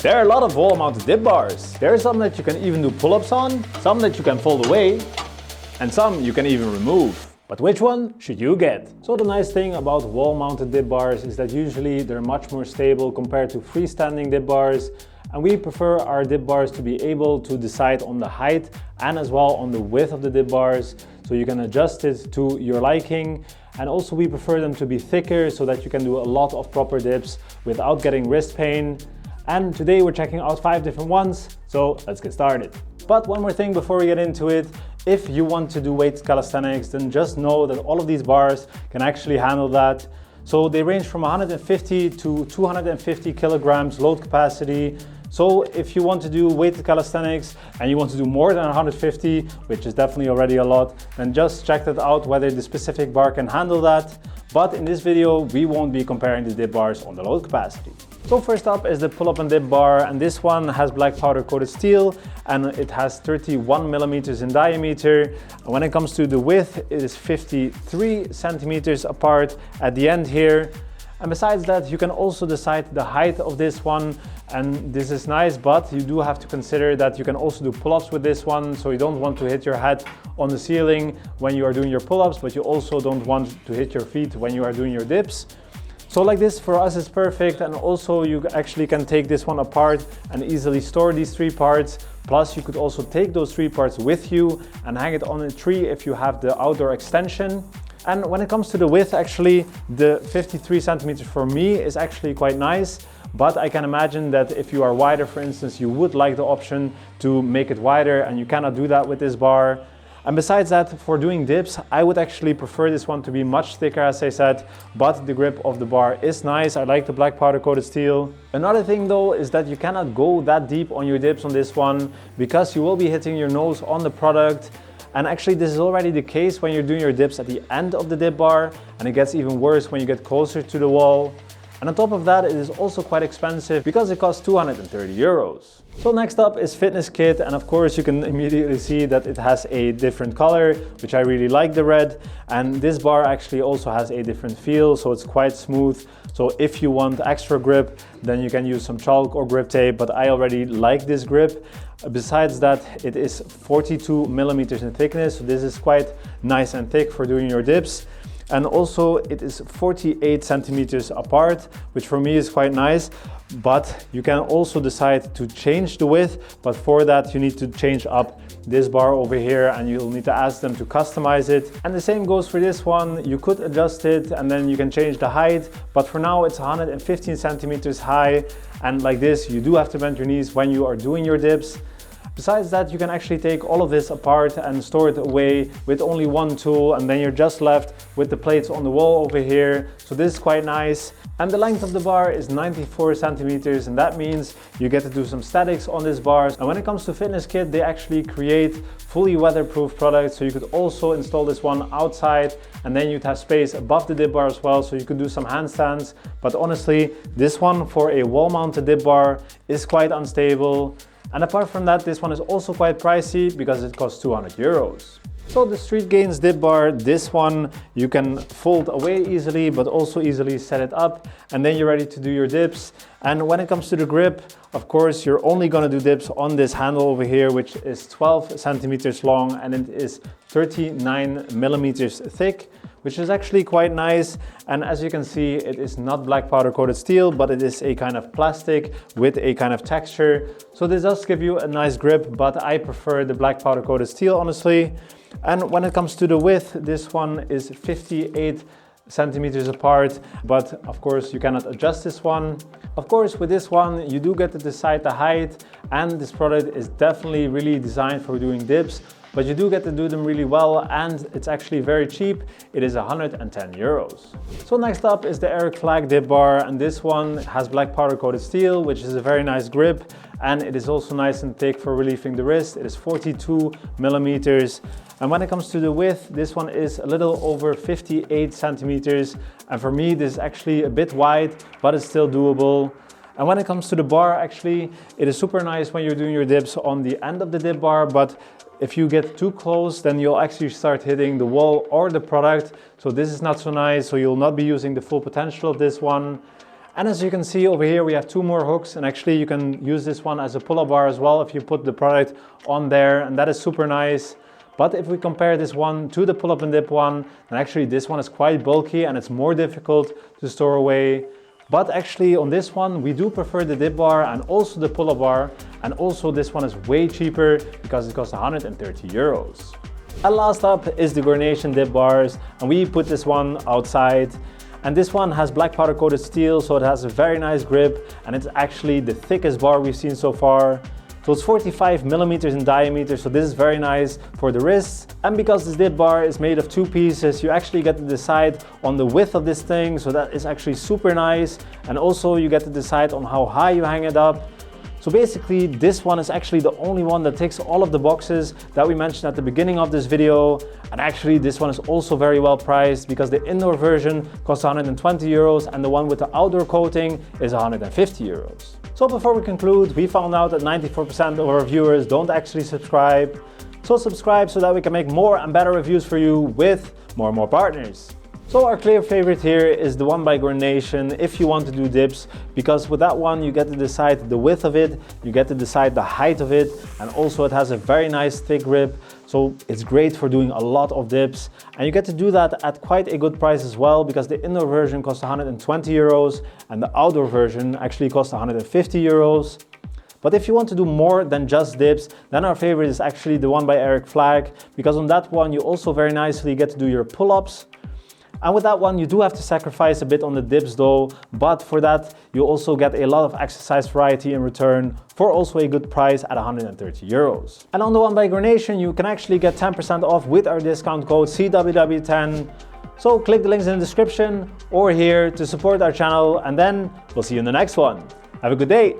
There are a lot of wall-mounted dip bars. There are some that you can even do pull-ups on, some that you can fold away, and some you can even remove. But which one should you get? So the nice thing about wall-mounted dip bars is that usually they're much more stable compared to freestanding dip bars, and we prefer our dip bars to be able to decide on the height and as well on the width of the dip bars, so you can adjust it to your liking. And also we prefer them to be thicker so that you can do a lot of proper dips without getting wrist pain. And today we're checking out 5 different ones, so let's get started. But one more thing before we get into it, if you want to do weight calisthenics, then just know that all of these bars can actually handle that. So they range from 150 to 250 kilograms load capacity. So if you want to do weighted calisthenics and you want to do more than 150, which is definitely already a lot, then just check that out whether the specific bar can handle that. But in this video, we won't be comparing the dip bars on the load capacity. So first up is the pull-up and dip bar, and this one has black powder coated steel and it has 31 millimeters in diameter. And when it comes to the width, it is 53 centimeters apart at the end here. And besides that, you can also decide the height of this one, and this is nice, but you do have to consider that you can also do pull-ups with this one, so you don't want to hit your head on the ceiling when you are doing your pull-ups, but you also don't want to hit your feet when you are doing your dips. So like this for us is perfect, and also you actually can take this one apart and easily store these 3 parts. Plus you could also take those 3 parts with you and hang it on a tree if you have the outdoor extension. And when it comes to the width, actually the 53 centimeters for me is actually quite nice, but I can imagine that if you are wider, for instance, you would like the option to make it wider, and you cannot do that with this bar. And besides that, for doing dips, I would actually prefer this one to be much thicker, as I said, but the grip of the bar is nice. I like the black powder coated steel. Another thing though is that you cannot go that deep on your dips on this one, because you will be hitting your nose on the product. And actually this is already the case when you're doing your dips at the end of the dip bar, and it gets even worse when you get closer to the wall. And on top of that, it is also quite expensive because it costs 230 euros. So next up is FitnessKit, and of course you can immediately see that it has a different color, which I really like, the red. And this bar actually also has a different feel, so it's quite smooth. So if you want extra grip, then you can use some chalk or grip tape, but I already like this grip. Besides that, it is 42 millimeters in thickness, so this is quite nice and thick for doing your dips. And also it is 48 centimeters apart, which for me is quite nice. But you can also decide to change the width, but for that you need to change up this bar over here, and you'll need to ask them to customize it. And the same goes for this one. You could adjust it and then you can change the height, but for now it's 115 centimeters high, and like this you do have to bend your knees when you are doing your dips. Besides that, you can actually take all of this apart and store it away with only one tool, and then you're just left with the plates on the wall over here. So this is quite nice. And the length of the bar is 94 centimeters, and that means you get to do some statics on this bar. And when it comes to FitnessKit, they actually create fully weatherproof products, so you could also install this one outside, and then you'd have space above the dip bar as well, so you could do some handstands. But honestly, this one for a wall-mounted dip bar is quite unstable. And apart from that, this one is also quite pricey because it costs 200 euros. So the StreetGains dip bar, this one you can fold away easily, but also easily set it up, and then you're ready to do your dips. And when it comes to the grip, of course, you're only gonna do dips on this handle over here, which is 12 centimeters long and it is 39 millimeters thick, which is actually quite nice. And as you can see, it is not black powder coated steel, but it is a kind of plastic with a kind of texture. So this does give you a nice grip, but I prefer the black powder coated steel, honestly. And when it comes to the width, this one is 58 centimeters apart, but of course you cannot adjust this one. Of course, with this one you do get to decide the height, and this product is definitely really designed for doing dips, but you do get to do them really well, and it's actually very cheap. It is 110 euros. So next up is the Eric Flag dip bar, and this one has black powder coated steel, which is a very nice grip, and it is also nice and thick for relieving the wrist. It is 42 millimeters. And when it comes to the width, this one is a little over 58 centimeters. And for me, this is actually a bit wide, but it's still doable. And when it comes to the bar, actually, it is super nice when you're doing your dips on the end of the dip bar, but if you get too close, then you'll actually start hitting the wall or the product. So this is not so nice, so you'll not be using the full potential of this one. And as you can see over here, we have 2 more hooks, and actually you can use this one as a pull-up bar as well if you put the product on there, and that is super nice. But if we compare this one to the pull-up and dip one, then actually this one is quite bulky and it's more difficult to store away. But actually on this one, we do prefer the dip bar and also the pull-up bar, and also this one is way cheaper because it costs 130 euros. And last up is the Gornation dip bars, and we put this one outside. And this one has black powder coated steel, so it has a very nice grip, and it's actually the thickest bar we've seen so far. So it's 45 millimeters in diameter, so this is very nice for the wrists. And because this dip bar is made of 2 pieces, you actually get to decide on the width of this thing, so that is actually super nice. And also you get to decide on how high you hang it up. So basically this one is actually the only one that ticks all of the boxes that we mentioned at the beginning of this video. And actually this one is also very well priced because the indoor version costs 120 euros and the one with the outdoor coating is 150 euros. So before we conclude, we found out that 94% of our viewers don't actually subscribe. So subscribe so that we can make more and better reviews for you with more and more partners. So our clear favorite here is the one by Gornation if you want to do dips, because with that one you get to decide the width of it, you get to decide the height of it, and also it has a very nice thick grip, so it's great for doing a lot of dips. And you get to do that at quite a good price as well, because the indoor version costs 120 euros and the outdoor version actually costs 150 euros. But if you want to do more than just dips, then our favorite is actually the one by Eric Flagg, because on that one you also very nicely get to do your pull-ups. And with that one, you do have to sacrifice a bit on the dips though, but for that, you also get a lot of exercise variety in return for also a good price at 130 euros. And on the one by Gornation, you can actually get 10% off with our discount code CWW10. So click the links in the description or here to support our channel, and then we'll see you in the next one. Have a good day.